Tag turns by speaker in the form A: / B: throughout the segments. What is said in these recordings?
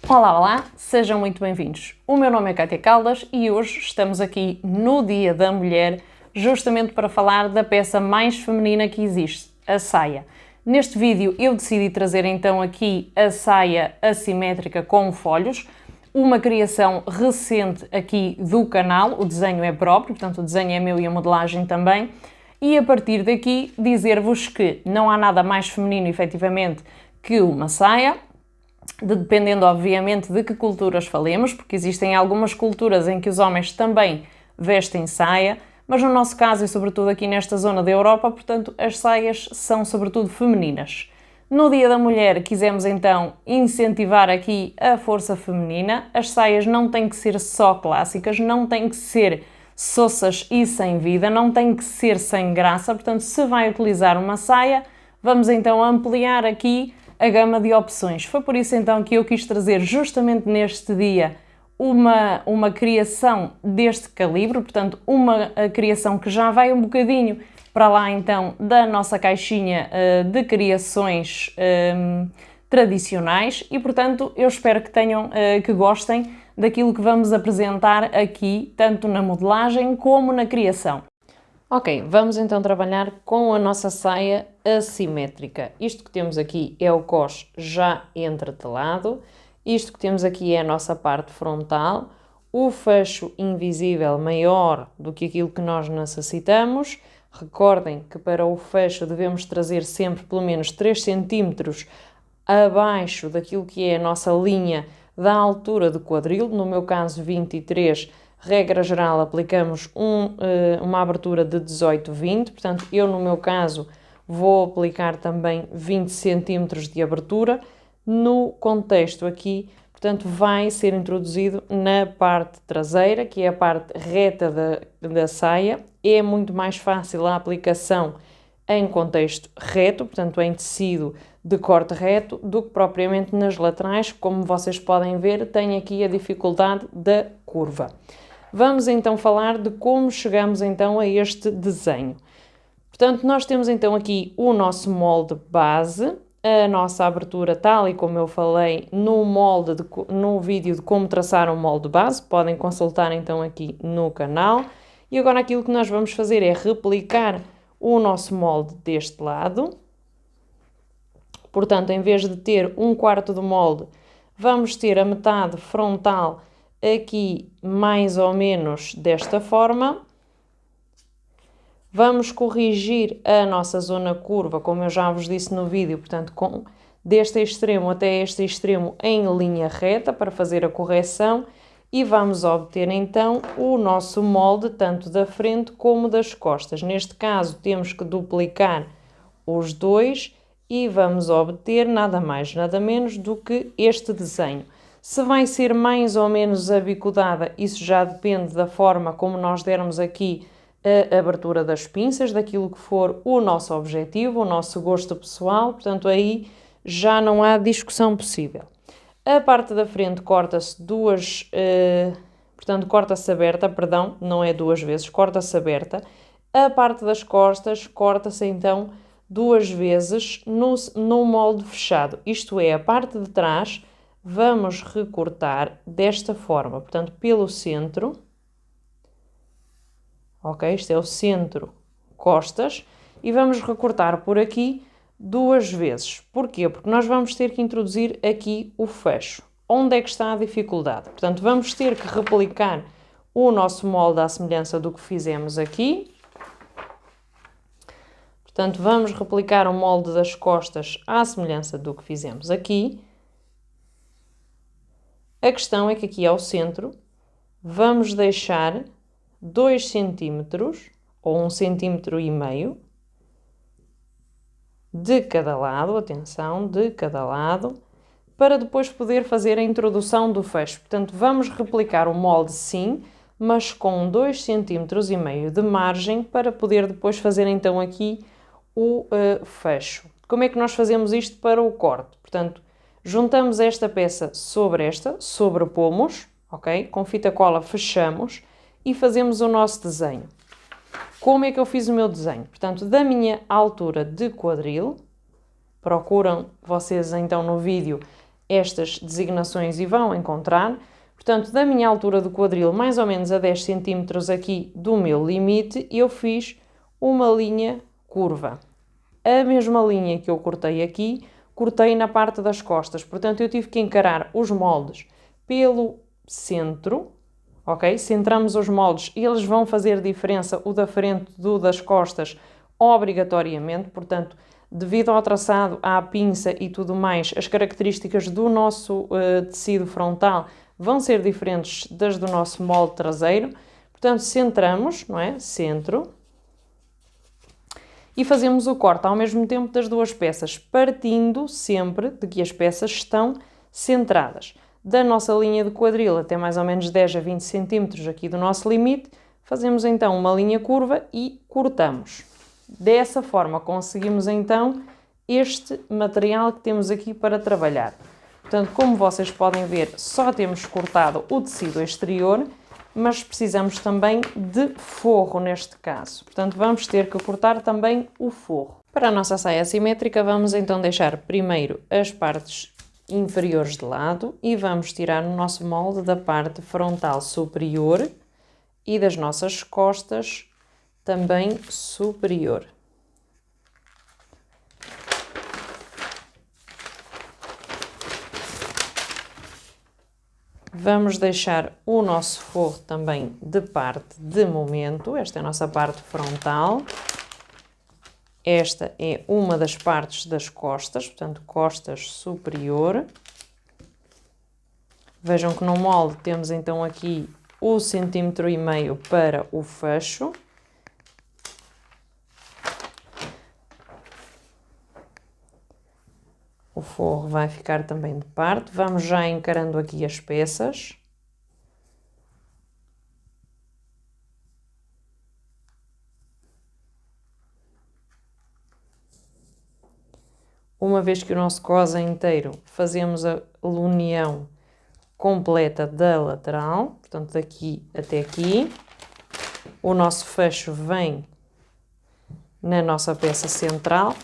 A: Olá, olá, sejam muito bem-vindos. O meu nome é Cátia Caldas e hoje estamos aqui no Dia da Mulher justamente para falar da peça mais feminina que existe, a saia. Neste vídeo eu decidi trazer então aqui a saia assimétrica com folhos, uma criação recente aqui do canal, o desenho é próprio, portanto o desenho é meu e a modelagem também, e a partir daqui dizer-vos que não há nada mais feminino efetivamente que uma saia, dependendo obviamente de que culturas falemos, porque existem algumas culturas em que os homens também vestem saia, mas no nosso caso e sobretudo aqui nesta zona da Europa, portanto as saias são sobretudo femininas. No Dia da Mulher quisemos então incentivar aqui a força feminina, as saias não têm que ser só clássicas, não têm que ser soças e sem vida, não têm que ser sem graça, portanto se vai utilizar uma saia, vamos então ampliar aqui a gama de opções. Foi por isso então que eu quis trazer justamente neste dia uma criação deste calibre, portanto uma criação que já vai um bocadinho para lá então da nossa caixinha de criações tradicionais e portanto eu espero que tenham, que gostem daquilo que vamos apresentar aqui, tanto na modelagem como na criação. Ok, vamos então trabalhar com a nossa saia assimétrica. Isto que temos aqui é o cós já entretelado, isto que temos aqui é a nossa parte frontal, o fecho invisível maior do que aquilo que nós necessitamos. Recordem que para o fecho devemos trazer sempre pelo menos 3 cm abaixo daquilo que é a nossa linha da altura do quadril, no meu caso 23. Regra geral, aplicamos uma abertura de 18-20, portanto, eu no meu caso vou aplicar também 20 cm de abertura. No contexto aqui, portanto, vai ser introduzido na parte traseira, que é a parte reta da saia. É muito mais fácil a aplicação em contexto reto, portanto, em tecido de corte reto, do que propriamente nas laterais. Como vocês podem ver, tem aqui a dificuldade da curva. Vamos então falar de como chegamos então a este desenho. Portanto, nós temos então aqui o nosso molde base, a nossa abertura tal e como eu falei no vídeo de como traçar um molde base, podem consultar então aqui no canal. E agora aquilo que nós vamos fazer é replicar o nosso molde deste lado. Portanto, em vez de ter 1/4 do molde, vamos ter a metade frontal aqui mais ou menos desta forma. Vamos corrigir a nossa zona curva, como eu já vos disse no vídeo, portanto, deste extremo até este extremo em linha reta para fazer a correção e vamos obter então o nosso molde tanto da frente como das costas. Neste caso temos que duplicar os dois e vamos obter nada mais, nada menos do que este desenho. Se vai ser mais ou menos abicudada, isso já depende da forma como nós dermos aqui a abertura das pinças, daquilo que for o nosso objetivo, o nosso gosto pessoal, portanto aí já não há discussão possível. A parte da frente corta-se corta-se aberta, perdão, não é 2 vezes, corta-se aberta. A parte das costas corta-se então 2 vezes no molde fechado, isto é, a parte de trás vamos recortar desta forma, portanto, pelo centro, ok? Este é o centro, costas, e vamos recortar por aqui 2 vezes. Porquê? Porque nós vamos ter que introduzir aqui o fecho. Onde é que está a dificuldade? Portanto, vamos ter que replicar o nosso molde à semelhança do que fizemos aqui. Portanto, vamos replicar o molde das costas à semelhança do que fizemos aqui. A questão é que aqui ao centro vamos deixar 2 cm ou 1,5 cm de cada lado, atenção, de cada lado, para depois poder fazer a introdução do fecho. Portanto, vamos replicar o molde sim, mas com 2,5 cm de margem para poder depois fazer então aqui o fecho. Como é que nós fazemos isto para o corte? Portanto, juntamos esta peça sobre esta, sobrepomos, ok? Com fita cola fechamos e fazemos o nosso desenho. Como é que eu fiz o meu desenho? Portanto, da minha altura de quadril, procuram vocês então no vídeo estas designações e vão encontrar. Portanto, da minha altura do quadril, mais ou menos a 10 cm aqui do meu limite, eu fiz uma linha curva. A mesma linha que eu cortei aqui, cortei na parte das costas. Portanto, eu tive que encarar os moldes pelo centro, ok? Centramos os moldes e eles vão fazer diferença, o da frente do das costas, obrigatoriamente. Portanto, devido ao traçado, à pinça e tudo mais, as características do nosso tecido frontal vão ser diferentes das do nosso molde traseiro. Portanto, centramos, não é? Centro. E fazemos o corte ao mesmo tempo das duas peças, partindo sempre de que as peças estão centradas. Da nossa linha de quadril até mais ou menos 10 a 20 cm aqui do nosso limite, fazemos então uma linha curva e cortamos. Dessa forma conseguimos então este material que temos aqui para trabalhar. Portanto, como vocês podem ver, só temos cortado o tecido exterior, mas precisamos também de forro neste caso. Portanto, vamos ter que cortar também o forro. Para a nossa saia assimétrica, vamos então deixar primeiro as partes inferiores de lado e vamos tirar o nosso molde da parte frontal superior e das nossas costas também superior. Vamos deixar o nosso forro também de parte de momento. Esta é a nossa parte frontal. Esta é uma das partes das costas, portanto, costas superior. Vejam que no molde temos então aqui o 1,5 cm para o fecho. O forro vai ficar também de parte. Vamos já encarando aqui as peças. Uma vez que o nosso cós é inteiro, fazemos a união completa da lateral, portanto daqui até aqui. O nosso fecho vem na nossa peça central.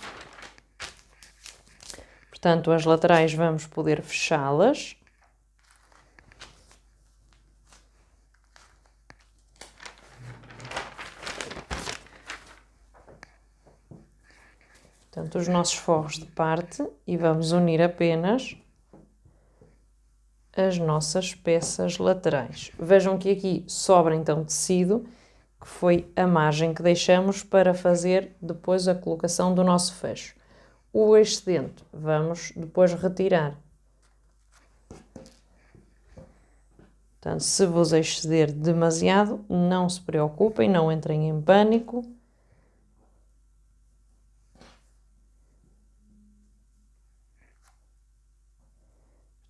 A: Portanto, as laterais vamos poder fechá-las. Portanto, os nossos forros de parte e vamos unir apenas as nossas peças laterais. Vejam que aqui sobra então tecido, que foi a margem que deixamos para fazer depois a colocação do nosso fecho. O excedente vamos depois retirar. Portanto, se vos exceder demasiado, não se preocupem, não entrem em pânico.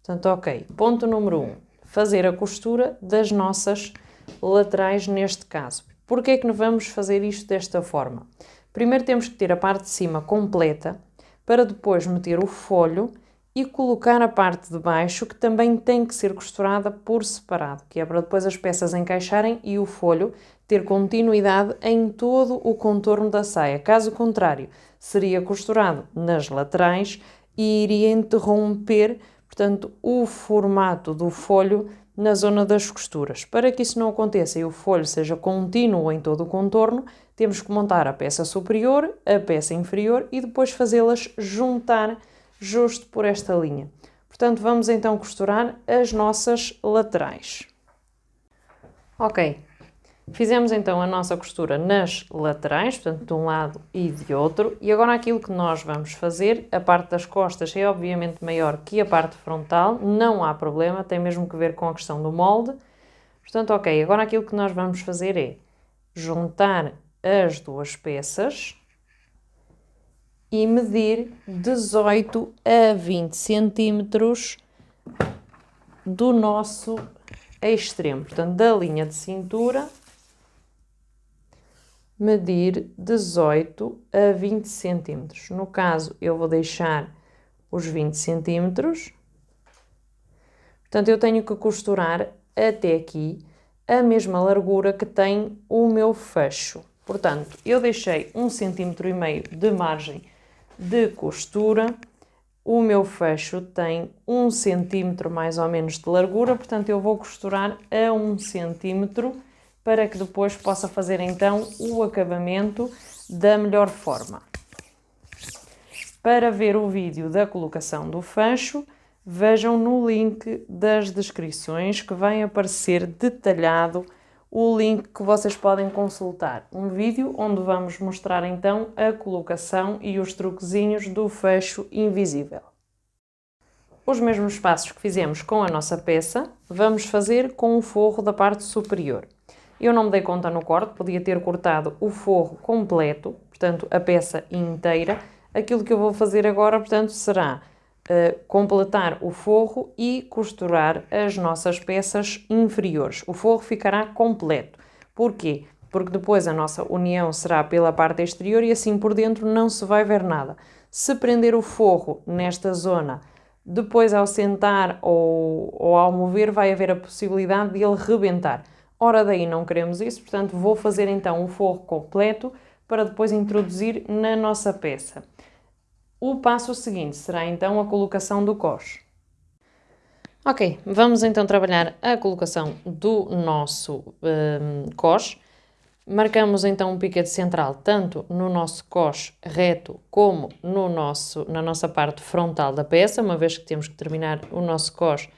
A: Portanto, ok. Ponto número 1. Fazer a costura das nossas laterais neste caso. Porquê é que vamos fazer isto desta forma? Primeiro temos que ter a parte de cima completa, para depois meter o folho e colocar a parte de baixo, que também tem que ser costurada por separado, que é para depois as peças encaixarem e o folho ter continuidade em todo o contorno da saia. Caso contrário, seria costurado nas laterais e iria interromper, portanto, o formato do folho na zona das costuras. Para que isso não aconteça e o folho seja contínuo em todo o contorno, temos que montar a peça superior, a peça inferior e depois fazê-las juntar justo por esta linha. Portanto, vamos então costurar as nossas laterais. Ok, fizemos então a nossa costura nas laterais, portanto, de um lado e de outro, e agora aquilo que nós vamos fazer, a parte das costas é obviamente maior que a parte frontal, não há problema, tem mesmo que ver com a questão do molde. Portanto, ok, agora aquilo que nós vamos fazer é juntar as duas peças e medir 18 a 20 centímetros do nosso extremo, portanto, da linha de cintura, medir 18 a 20 centímetros. No caso, eu vou deixar os 20 centímetros. Portanto, eu tenho que costurar até aqui a mesma largura que tem o meu fecho. Portanto, eu deixei 1,5 cm de margem de costura o meu fecho tem 1 cm mais ou menos de largura, portanto eu vou costurar a 1 cm para que depois possa fazer então o acabamento da melhor forma. Para ver o vídeo da colocação do fecho, vejam no link das descrições que vai aparecer detalhado o link que vocês podem consultar. Um vídeo onde vamos mostrar então a colocação e os truquezinhos do fecho invisível. Os mesmos passos que fizemos com a nossa peça, vamos fazer com o forro da parte superior. Eu não me dei conta no corte, podia ter cortado o forro completo, portanto a peça inteira. Aquilo que eu vou fazer agora, portanto, será completar o forro e costurar as nossas peças inferiores. O forro ficará completo. Porquê? Porque depois a nossa união será pela parte exterior e assim por dentro não se vai ver nada. Se prender o forro nesta zona, depois ao sentar ou ao mover vai haver a possibilidade de ele rebentar. Ora daí não queremos isso, portanto vou fazer então o forro completo para depois introduzir na nossa peça. O passo seguinte será então a colocação do coxe. Ok, vamos então trabalhar a colocação do nosso coxe. Marcamos então um piquete central tanto no nosso coxe reto como na nossa parte frontal da peça, uma vez que temos que terminar o nosso coxe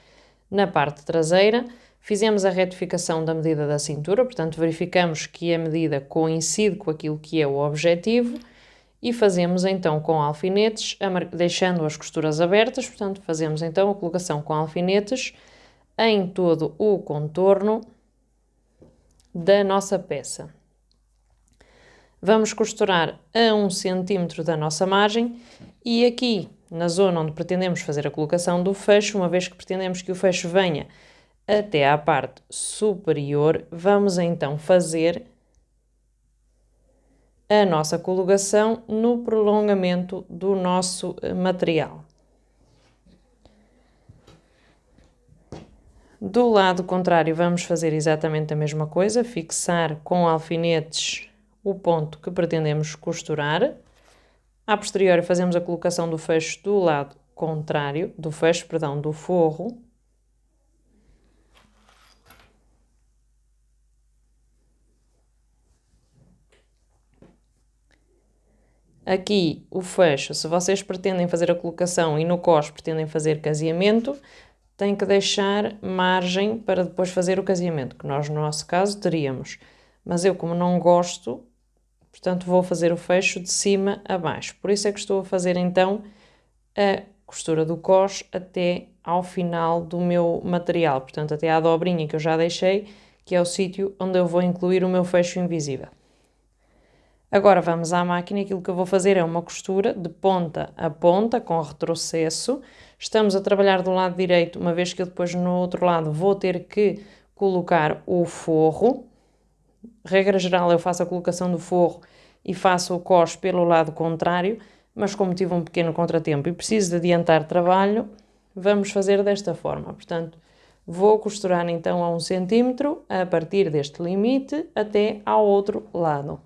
A: na parte traseira. Fizemos a retificação da medida da cintura, portanto verificamos que a medida coincide com aquilo que é o objetivo e fazemos então com alfinetes, deixando as costuras abertas, portanto fazemos então a colocação com alfinetes em todo o contorno da nossa peça. Vamos costurar a 1 cm da nossa margem e aqui na zona onde pretendemos fazer a colocação do fecho, uma vez que pretendemos que o fecho venha até à parte superior, vamos então fazer a nossa colocação no prolongamento do nosso material. Do lado contrário vamos fazer exatamente a mesma coisa, fixar com alfinetes o ponto que pretendemos costurar. A posteriori fazemos a colocação do fecho do lado contrário, do forro. Aqui o fecho, se vocês pretendem fazer a colocação e no coxe pretendem fazer caseamento, tem que deixar margem para depois fazer o caseamento, que nós no nosso caso teríamos. Mas eu, como não gosto, portanto vou fazer o fecho de cima a baixo. Por isso é que estou a fazer então a costura do coxe até ao final do meu material, portanto até à dobrinha que eu já deixei, que é o sítio onde eu vou incluir o meu fecho invisível. Agora vamos à máquina e aquilo que eu vou fazer é uma costura de ponta a ponta com retrocesso. Estamos a trabalhar do lado direito, uma vez que eu depois no outro lado vou ter que colocar o forro. Regra geral eu faço a colocação do forro e faço o coxe pelo lado contrário, mas como tive um pequeno contratempo e preciso de adiantar trabalho, vamos fazer desta forma. Portanto, vou costurar então a 1 cm a partir deste limite até ao outro lado.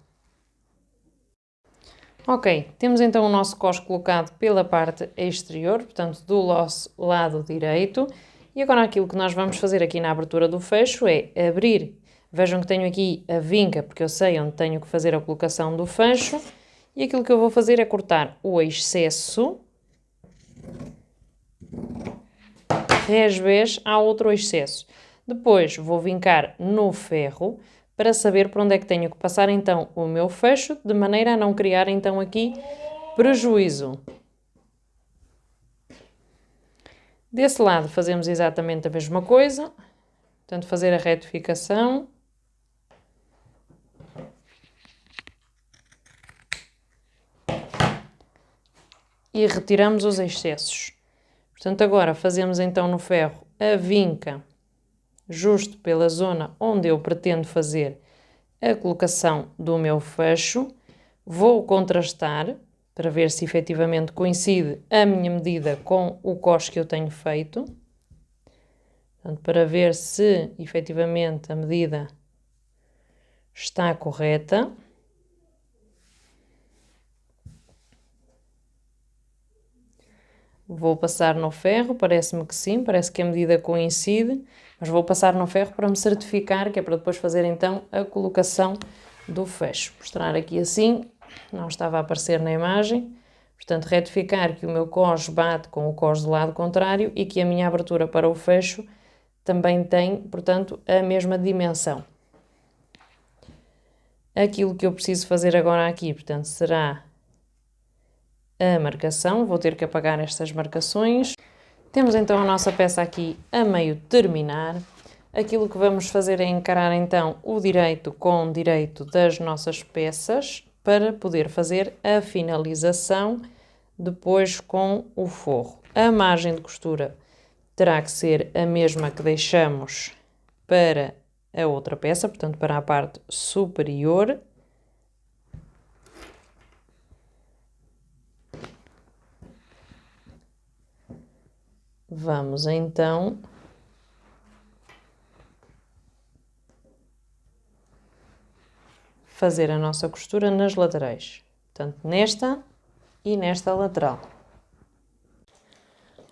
A: Ok, temos então o nosso coxe colocado pela parte exterior, portanto do nosso lado direito. E agora aquilo que nós vamos fazer aqui na abertura do fecho é abrir. Vejam que tenho aqui a vinca, porque eu sei onde tenho que fazer a colocação do fecho. E aquilo que eu vou fazer é cortar o excesso, resvés ao outro excesso. Depois vou vincar no ferro, para saber por onde é que tenho que passar então o meu fecho, de maneira a não criar então aqui prejuízo. Desse lado fazemos exatamente a mesma coisa, portanto fazer a retificação. E retiramos os excessos. Portanto agora fazemos então no ferro a vinca justo pela zona onde eu pretendo fazer a colocação do meu fecho. Vou contrastar para ver se efetivamente coincide a minha medida com o coxe que eu tenho feito. Portanto, para ver se efetivamente a medida está correta. Vou passar no ferro, parece-me que sim, parece que a medida coincide, mas vou passar no ferro para me certificar, que é para depois fazer então a colocação do fecho. Mostrar aqui assim, não estava a aparecer na imagem, portanto retificar que o meu cós bate com o cós do lado contrário e que a minha abertura para o fecho também tem, portanto, a mesma dimensão. Aquilo que eu preciso fazer agora aqui, portanto, será a marcação. Vou ter que apagar estas marcações. Temos então a nossa peça aqui a meio terminar. Aquilo que vamos fazer é encarar então o direito com direito das nossas peças para poder fazer a finalização depois com o forro. A margem de costura terá que ser a mesma que deixamos para a outra peça, portanto para a parte superior. Vamos então fazer a nossa costura nas laterais, portanto nesta e nesta lateral.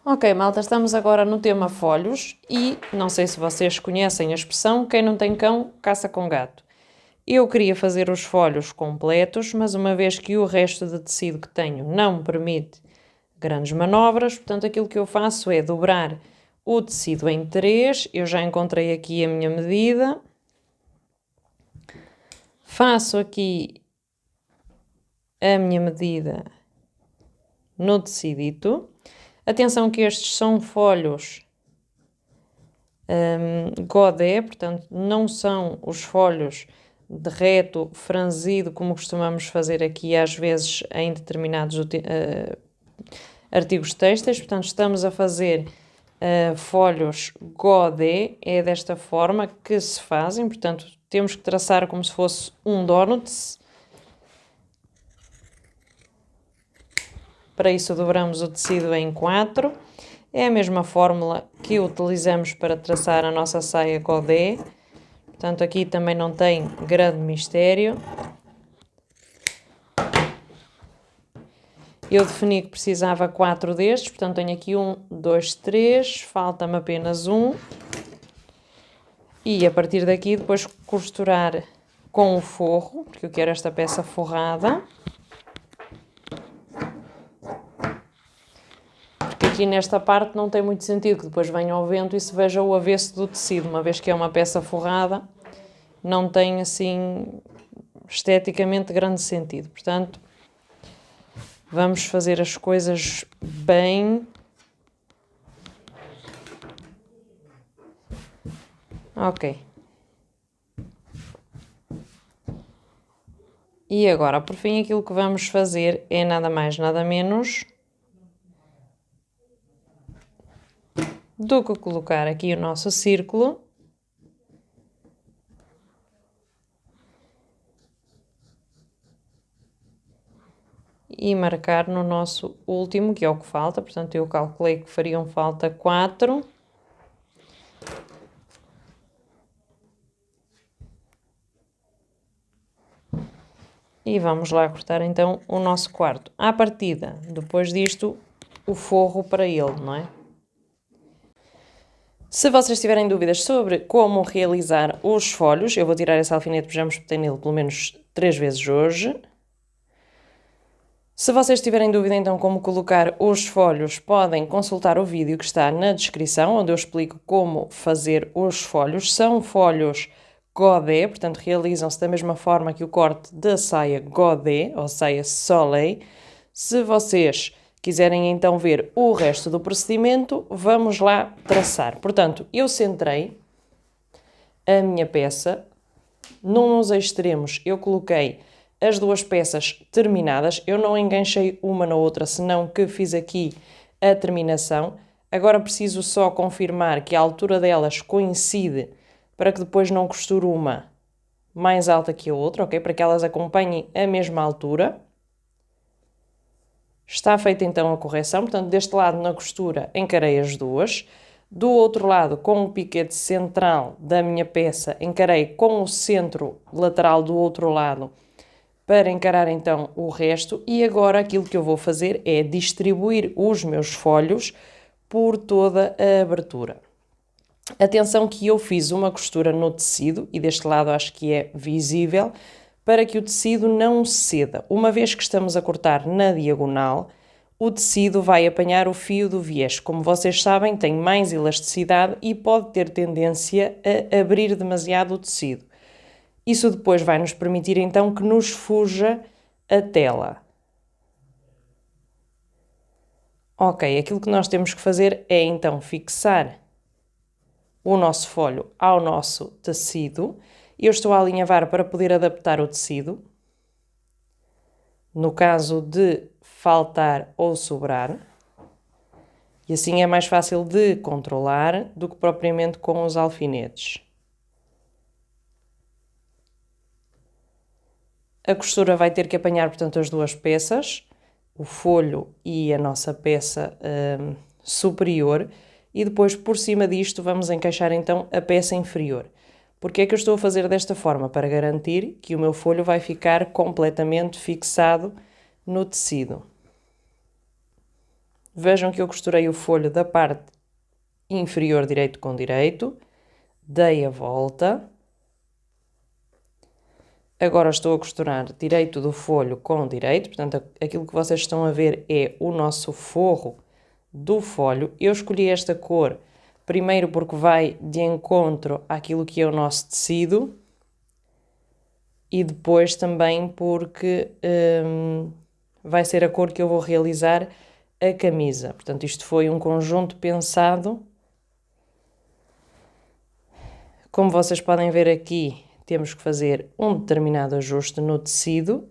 A: Ok, malta, estamos agora no tema folhos e não sei se vocês conhecem a expressão quem não tem cão, caça com gato. Eu queria fazer os folhos completos, mas uma vez que o resto de tecido que tenho não me permite grandes manobras, portanto aquilo que eu faço é dobrar o tecido em 3, eu já encontrei aqui a minha medida, faço aqui a minha medida no tecidito. Atenção que estes são folhos godé, portanto não são os folhos de reto franzido como costumamos fazer aqui às vezes em determinados artigos têxteis, portanto estamos a fazer folhos godé, é desta forma que se fazem, portanto temos que traçar como se fosse um donuts. Para isso dobramos o tecido em 4. É a mesma fórmula que utilizamos para traçar a nossa saia godé. Portanto, aqui também não tem grande mistério. Eu defini que precisava 4 destes, portanto tenho aqui 1, 2, 3, falta-me apenas um. E a partir daqui depois costurar com o forro, porque eu quero esta peça forrada. Aqui nesta parte não tem muito sentido que depois venha ao vento e se veja o avesso do tecido, uma vez que é uma peça forrada, não tem assim esteticamente grande sentido. Portanto, vamos fazer as coisas bem. Ok. E agora, por fim, aquilo que vamos fazer é nada mais, nada menos do que colocar aqui o nosso círculo e marcar no nosso último, que é o que falta, portanto eu calculei que fariam falta 4. E vamos lá cortar então o nosso quarto. À partida, depois disto, o forro para ele, não é? Se vocês tiverem dúvidas sobre como realizar os folhos, eu vou tirar esse alfinete porque já me espetei nele pelo menos 3 vezes hoje. Se vocês tiverem dúvida então como colocar os folhos, podem consultar o vídeo que está na descrição, onde eu explico como fazer os folhos. São folhos godé, portanto realizam-se da mesma forma que o corte da saia godé, ou saia soleil. Se vocês quiserem então ver o resto do procedimento, vamos lá traçar. Portanto, eu centrei a minha peça, nos extremos eu coloquei as 2 peças terminadas, eu não enganchei uma na outra, senão que fiz aqui a terminação. Agora preciso só confirmar que a altura delas coincide para que depois não costure uma mais alta que a outra, ok? Para que elas acompanhem a mesma altura. Está feita então a correção, portanto deste lado na costura encarei as 2. Do outro lado, com o piquete central da minha peça, encarei com o centro lateral do outro lado, para encarar então o resto. E agora aquilo que eu vou fazer é distribuir os meus folhos por toda a abertura. Atenção que eu fiz uma costura no tecido, e deste lado acho que é visível, para que o tecido não ceda. Uma vez que estamos a cortar na diagonal, o tecido vai apanhar o fio do viés. Como vocês sabem, tem mais elasticidade e pode ter tendência a abrir demasiado o tecido. Isso depois vai nos permitir então que nos fuja a tela. Ok, aquilo que nós temos que fazer é então fixar o nosso folho ao nosso tecido. Eu estou a alinhavar para poder adaptar o tecido. No caso de faltar ou sobrar. E assim é mais fácil de controlar do que propriamente com os alfinetes. A costura vai ter que apanhar, portanto, as duas peças, o folho e a nossa peça superior, e depois por cima disto vamos encaixar então a peça inferior. Porque é que eu estou a fazer desta forma? Para garantir que o meu folho vai ficar completamente fixado no tecido. Vejam que eu costurei o folho da parte inferior direito com direito, dei a volta. Agora estou a costurar direito do folho com direito, portanto aquilo que vocês estão a ver é o nosso forro do folho. Eu escolhi esta cor primeiro porque vai de encontro àquilo que é o nosso tecido e depois também porque vai ser a cor que eu vou realizar a camisa. Portanto, isto foi um conjunto pensado. Como vocês podem ver aqui, temos que fazer um determinado ajuste no tecido.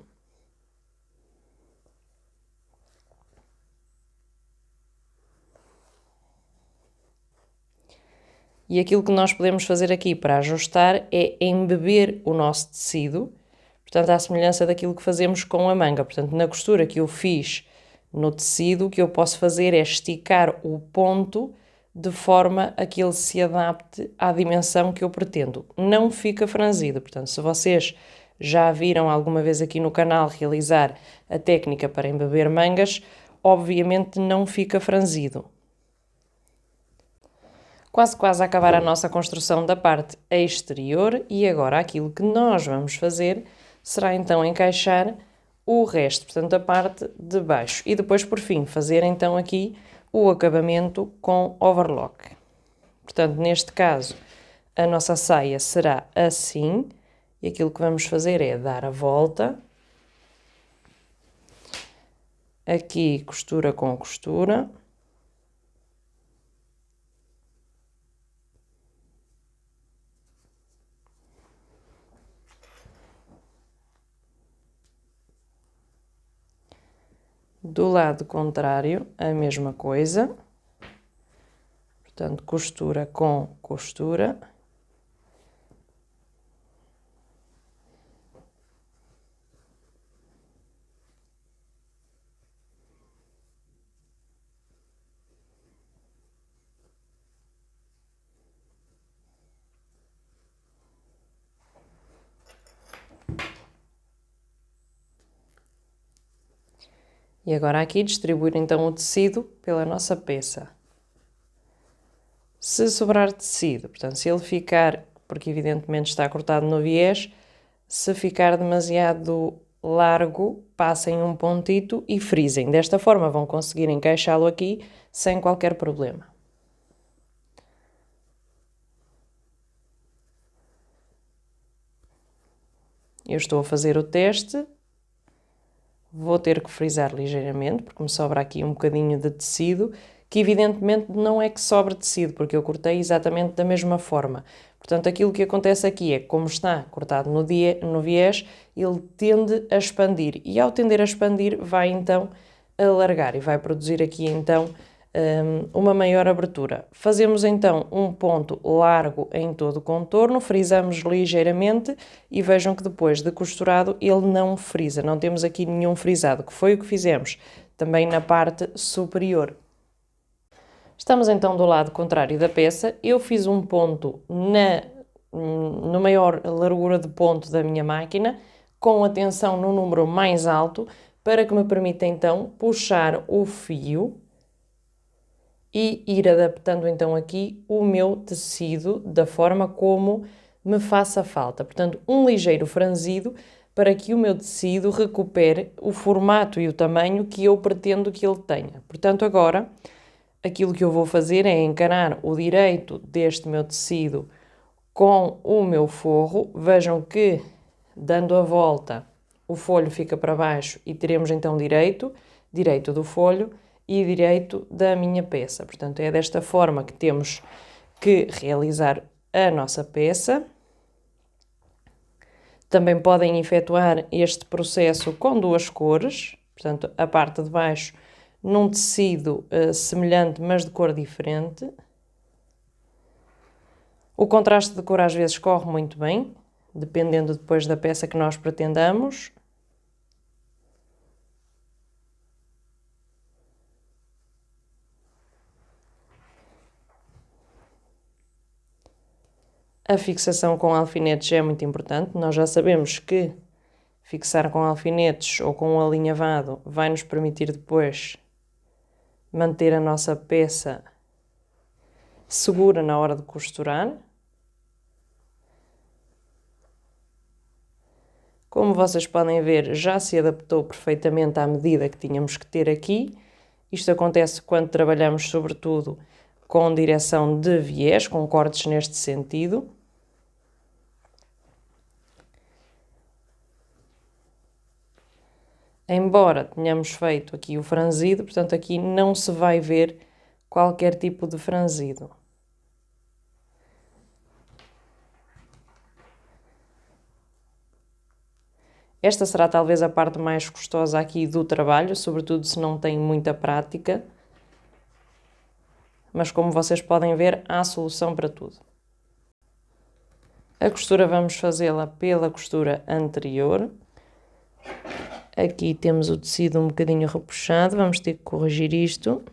A: E aquilo que nós podemos fazer aqui para ajustar é embeber o nosso tecido, portanto, à semelhança daquilo que fazemos com a manga. Portanto, na costura que eu fiz no tecido, o que eu posso fazer é esticar o ponto de forma a que ele se adapte à dimensão que eu pretendo. Não fica franzido, portanto, se vocês já viram alguma vez aqui no canal realizar a técnica para embeber mangas, obviamente não fica franzido. Quase a acabar a nossa construção da parte exterior e agora aquilo que nós vamos fazer será então encaixar o resto, portanto a parte de baixo e depois por fim fazer então aqui o acabamento com overlock. Portanto, neste caso a nossa saia será assim e aquilo que vamos fazer é dar a volta, aqui costura com costura. Do lado contrário, a mesma coisa. Portanto, costura com costura. E agora aqui distribuir então o tecido pela nossa peça. Se sobrar tecido, portanto, se ele ficar, porque evidentemente está cortado no viés, se ficar demasiado largo, passem um pontito e frisem. Desta forma vão conseguir encaixá-lo aqui sem qualquer problema. Eu estou a fazer o teste. Vou ter que frisar ligeiramente, porque me sobra aqui um bocadinho de tecido, que evidentemente não é que sobre tecido, porque eu cortei exatamente da mesma forma. Portanto, aquilo que acontece aqui é que, como está cortado no viés, ele tende a expandir. E ao tender a expandir, vai então alargar e vai produzir aqui então uma maior abertura. Fazemos então um ponto largo em todo o contorno, frisamos ligeiramente e vejam que depois de costurado ele não frisa, não temos aqui nenhum frisado, que foi o que fizemos também na parte superior. Estamos então do lado contrário da peça, eu fiz um ponto na maior largura de ponto da minha máquina, com a tensão no número mais alto, para que me permita então puxar o fio e ir adaptando então aqui o meu tecido da forma como me faça falta. Portanto, um ligeiro franzido para que o meu tecido recupere o formato e o tamanho que eu pretendo que ele tenha. Portanto, agora, aquilo que eu vou fazer é encarar o direito deste meu tecido com o meu forro. Vejam que, dando a volta, o folho fica para baixo e teremos então direito do folho e direito da minha peça. Portanto, é desta forma que temos que realizar a nossa peça. Também podem efetuar este processo com duas cores, portanto, a parte de baixo num tecido semelhante, mas de cor diferente. O contraste de cor às vezes corre muito bem, dependendo depois da peça que nós pretendamos. A fixação com alfinetes é muito importante. Nós já sabemos que fixar com alfinetes ou com um alinhavado vai nos permitir depois manter a nossa peça segura na hora de costurar. Como vocês podem ver, já se adaptou perfeitamente à medida que tínhamos que ter aqui. Isto acontece quando trabalhamos sobretudo com direção de viés, com cortes neste sentido. Embora tenhamos feito aqui o franzido, portanto aqui não se vai ver qualquer tipo de franzido. Esta será talvez a parte mais custosa aqui do trabalho, sobretudo se não tem muita prática. Mas como vocês podem ver, há solução para tudo. A costura vamos fazê-la pela costura anterior. Aqui temos o tecido um bocadinho repuxado, vamos ter que corrigir isto.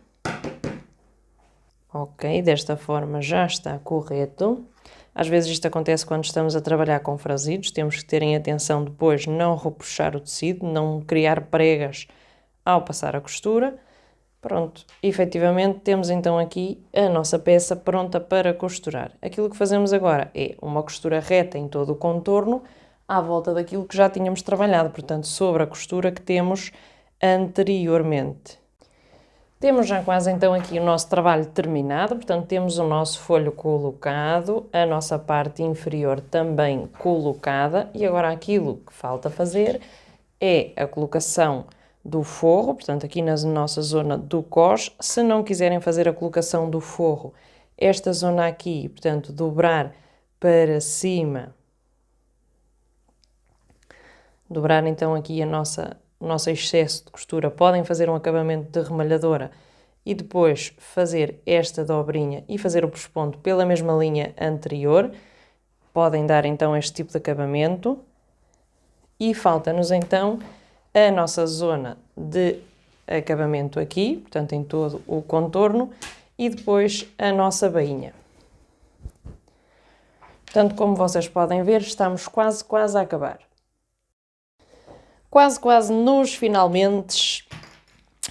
A: Ok, desta forma já está correto. Às vezes isto acontece quando estamos a trabalhar com franzidos, temos que terem atenção depois não repuxar o tecido, não criar pregas ao passar a costura. Pronto, efetivamente temos então aqui a nossa peça pronta para costurar. Aquilo que fazemos agora é uma costura reta em todo o contorno, à volta daquilo que já tínhamos trabalhado, portanto, sobre a costura que temos anteriormente. Temos já quase então aqui o nosso trabalho terminado, portanto, temos o nosso folho colocado, a nossa parte inferior também colocada, e agora aquilo que falta fazer é a colocação do forro, portanto, aqui na nossa zona do cós. Se não quiserem fazer a colocação do forro, esta zona aqui, portanto, dobrar para cima, dobrar então aqui o nosso excesso de costura, podem fazer um acabamento de remalhadora e depois fazer esta dobrinha e fazer o pesponto pela mesma linha anterior. Podem dar então este tipo de acabamento. E falta-nos então a nossa zona de acabamento aqui, portanto em todo o contorno, e depois a nossa bainha. Portanto, como vocês podem ver, estamos quase a acabar. Quase nos finalmente.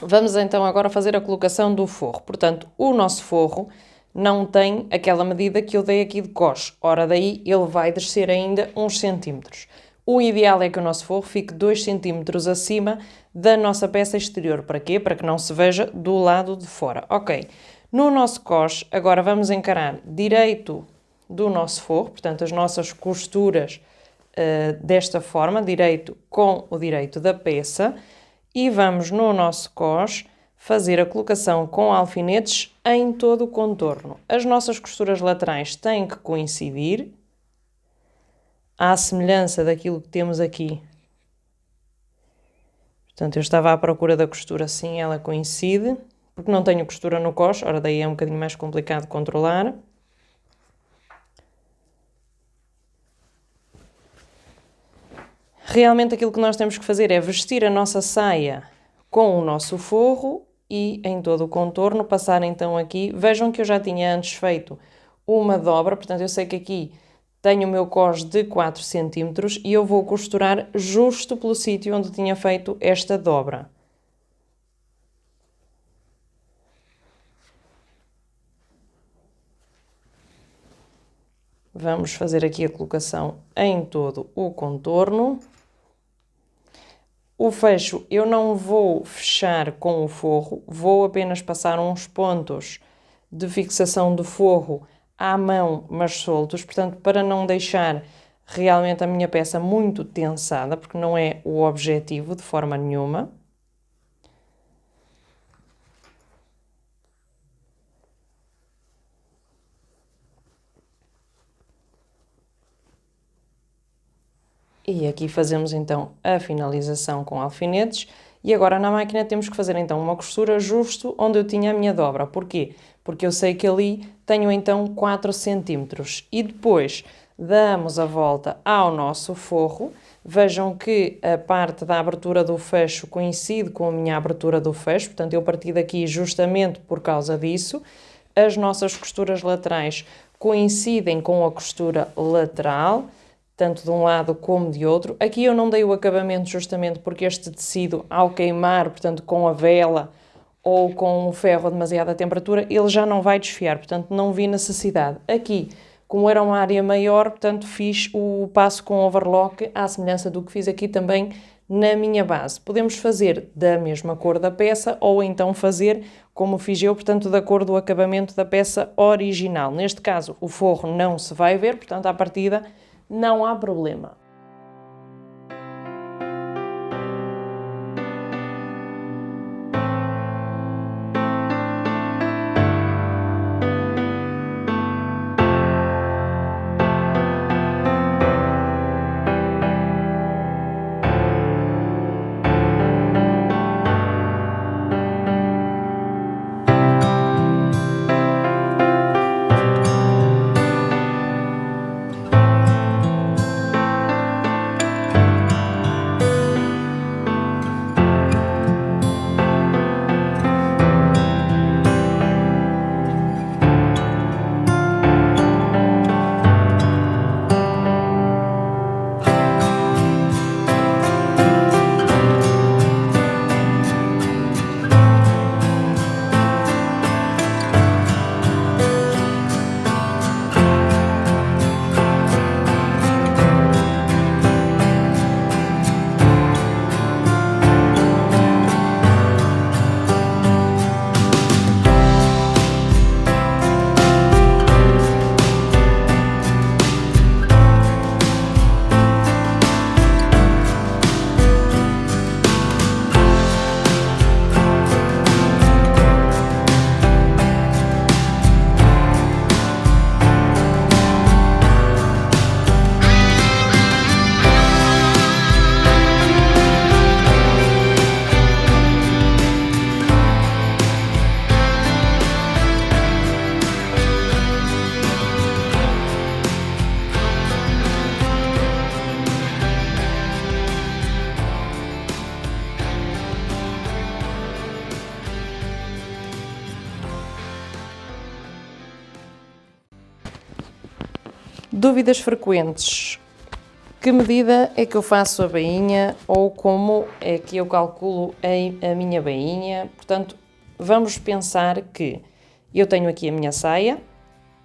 A: Vamos então agora fazer a colocação do forro. Portanto, o nosso forro não tem aquela medida que eu dei aqui de cós. Ora, daí ele vai descer ainda uns centímetros. O ideal é que o nosso forro fique 2 centímetros acima da nossa peça exterior. Para quê? Para que não se veja do lado de fora. Ok. No nosso cós, agora vamos encarar direito do nosso forro, portanto, as nossas costuras desta forma, direito com o direito da peça, e vamos no nosso cós fazer a colocação com alfinetes em todo o contorno. As nossas costuras laterais têm que coincidir, à semelhança daquilo que temos aqui. Portanto, eu estava à procura da costura assim, ela coincide, porque não tenho costura no cós, ora daí é um bocadinho mais complicado de controlar. Realmente aquilo que nós temos que fazer é vestir a nossa saia com o nosso forro e em todo o contorno passar então aqui. Vejam que eu já tinha antes feito uma dobra, portanto eu sei que aqui tenho o meu cós de 4 cm e eu vou costurar justo pelo sítio onde tinha feito esta dobra. Vamos fazer aqui a colocação em todo o contorno. O fecho eu não vou fechar com o forro, vou apenas passar uns pontos de fixação do forro à mão, mas soltos, portanto, para não deixar realmente a minha peça muito tensada, porque não é o objetivo de forma nenhuma. E aqui fazemos então a finalização com alfinetes. E agora na máquina temos que fazer então uma costura justo onde eu tinha a minha dobra. Porquê? Porque eu sei que ali tenho então 4 cm. E depois damos a volta ao nosso forro. Vejam que a parte da abertura do fecho coincide com a minha abertura do fecho. Portanto, eu parti daqui justamente por causa disso. As nossas costuras laterais coincidem com a costura lateral, tanto de um lado como de outro. Aqui eu não dei o acabamento justamente porque este tecido, ao queimar, portanto, com a vela ou com o ferro a demasiada temperatura, ele já não vai desfiar, portanto, não vi necessidade. Aqui, como era uma área maior, portanto, fiz o passo com overlock, à semelhança do que fiz aqui também na minha base. Podemos fazer da mesma cor da peça ou então fazer como fiz eu, portanto, da cor do acabamento da peça original. Neste caso, o forro não se vai ver, portanto, à partida, não há problema. Dúvidas frequentes. Que medida é que eu faço a bainha ou como é que eu calculo a minha bainha? Portanto, vamos pensar que eu tenho aqui a minha saia,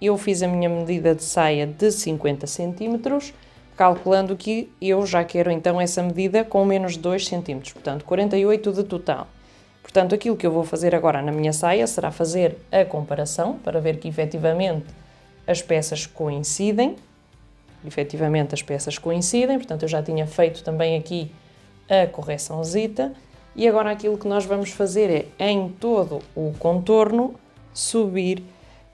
A: eu fiz a minha medida de saia de 50 cm, calculando que eu já quero então essa medida com menos 2 cm, portanto 48 de total. Portanto, aquilo que eu vou fazer agora na minha saia será fazer a comparação para ver que efetivamente as peças coincidem. Efetivamente as peças coincidem, portanto eu já tinha feito também aqui a correçãozita e agora aquilo que nós vamos fazer é em todo o contorno subir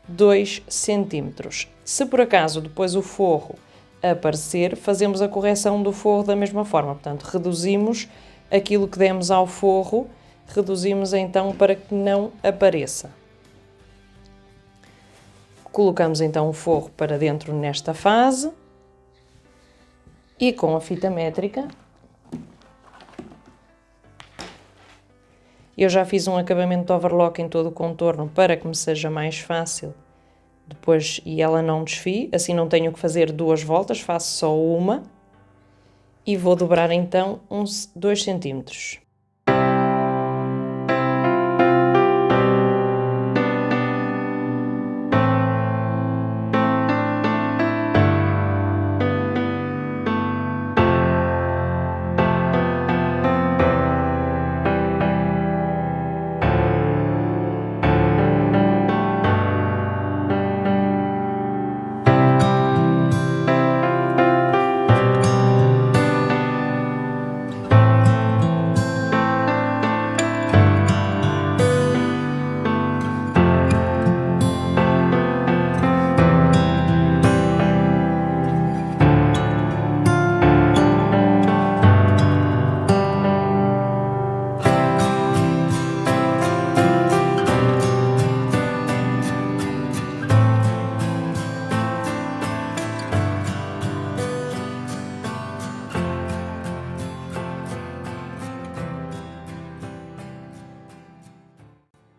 A: 2 cm. Se por acaso depois o forro aparecer, fazemos a correção do forro da mesma forma, portanto reduzimos aquilo que demos ao forro, reduzimos então para que não apareça. Colocamos então o forro para dentro nesta fase e com a fita métrica eu já fiz um acabamento de overlock em todo o contorno para que me seja mais fácil depois e ela não desfie, assim não tenho que fazer 2 voltas, faço só uma e vou dobrar então uns 2 centímetros.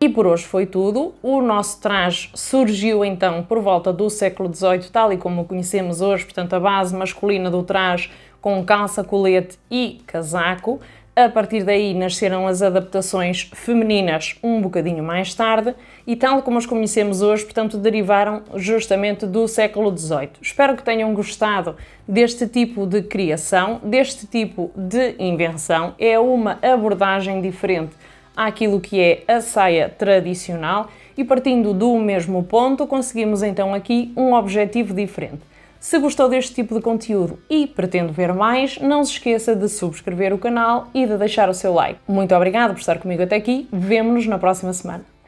A: E por hoje foi tudo. O nosso traje surgiu então por volta do século XVIII, tal e como o conhecemos hoje, portanto a base masculina do traje com calça, colete e casaco. A partir daí nasceram as adaptações femininas um bocadinho mais tarde e tal como as conhecemos hoje, portanto derivaram justamente do século XVIII. Espero que tenham gostado deste tipo de criação, deste tipo de invenção. É uma abordagem diferente àquilo que é a saia tradicional e partindo do mesmo ponto conseguimos então aqui um objetivo diferente. Se gostou deste tipo de conteúdo e pretende ver mais, não se esqueça de subscrever o canal e de deixar o seu like. Muito obrigada por estar comigo até aqui, vemo-nos na próxima semana.